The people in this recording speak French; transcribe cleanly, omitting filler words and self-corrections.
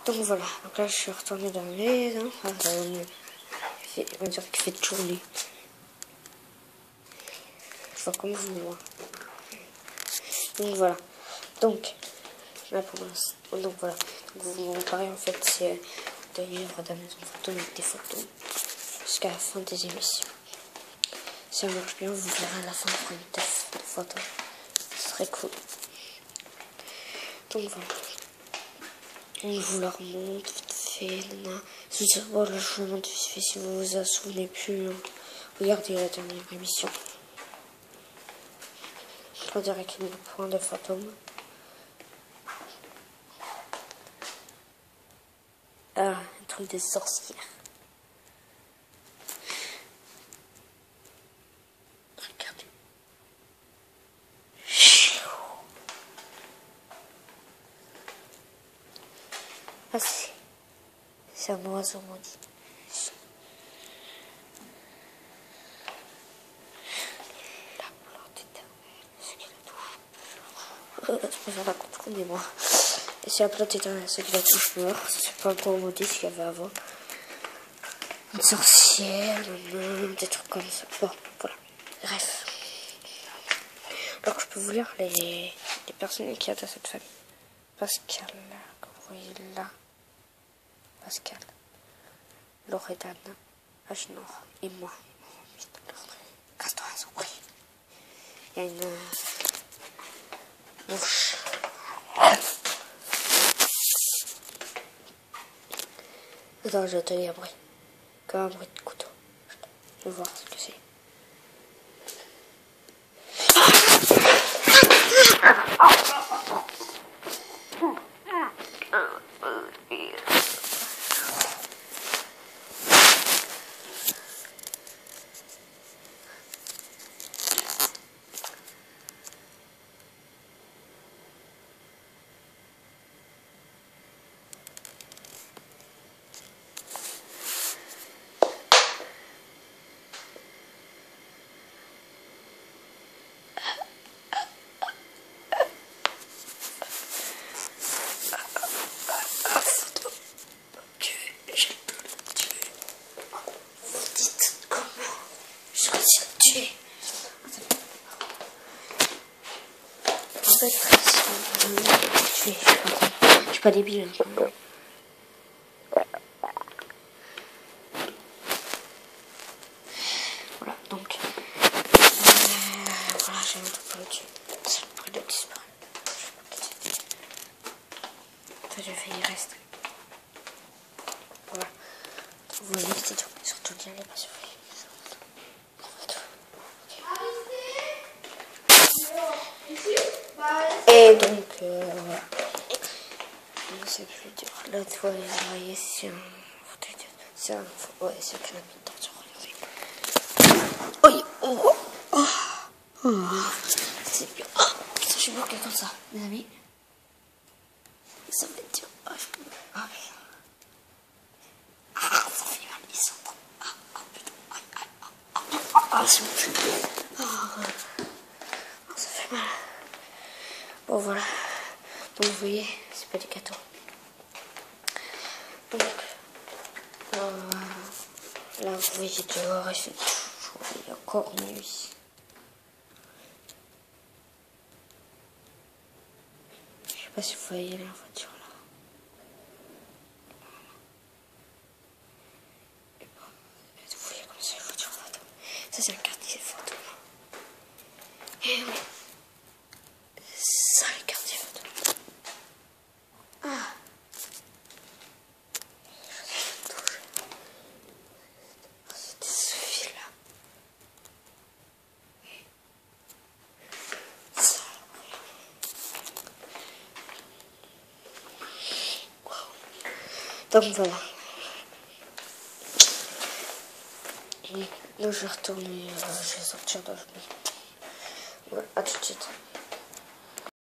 Donc voilà, donc là je suis retournée dans la maison. Ah, ça va mieux. On va dire qu'il fait toujours nuit. Je vois comme vous, moi. Donc voilà. Donc, là pour l'instant. Donc voilà. Donc vous comparez en fait, c'est de vivre dans la maison photo avec des photos jusqu'à la fin des émissions. Si ça marche bien, vous verrez à la fin pour une test de photos. Ce serait cool. Donc voilà. On vous la remonte vite fait. Voilà, je vous remonte vite fait si vous vous en souvenez plus. Regardez la dernière émission. Je dirais avec le point de fantôme. Ah, un truc des sorcières. Regardez. Ah, c'est un oiseau maudit. La plante éternelle, ce qui la touche. Je préfère la contrôler, moi. Et c'est la plante éternelle, ce qui la touche meurt. C'est pas encore maudit ce qu'il y avait avant. Une sorcière, des trucs comme ça. Bon, voilà. Bref. Donc je peux vous lire les personnes qui y a dans cette famille. Pascal, comme vous voyez là. Pascal, Loredane, Agenor et moi. Castor à son prix. Il y a une mouche. Attends, je vais te dire un bruit. Comme un bruit de couteau. Je vais voir ce que c'est. Je suis pas débile. Voilà, donc. Voilà, j'ai un peu au-dessus. C'est le bruit de disparaître. J'ai failli rester. Voilà. Vous voyez, c'est tout. Surtout bien les passions. Et donc, voilà. C'est plus dur. Là, tu vois, vous voyez, c'est un ouais, c'est un canapé de torture. Regardez. Oh, oh, oh. C'est bien. Oh, putain, je suis bloqué comme ça, mes amis. Ça va être dur. Oh, ça fait mal, ils sont trop. Ah, c'est bon. Ça fait mal. Bon, voilà. Donc, vous voyez, c'est pas des gâteaux. Donc, là, vous voyez dehors, il fait chaud, il y a encore nuit. Je sais pas si vous voyez la voiture là. Et bon, vous voyez comme ça, la voiture là. Ça, c'est un quartier photo. Et oui. Ça, le quartier photo. Ah. Donc voilà. Et là je vais retourner, je vais sortir de la fenêtre. Voilà, à tout de suite.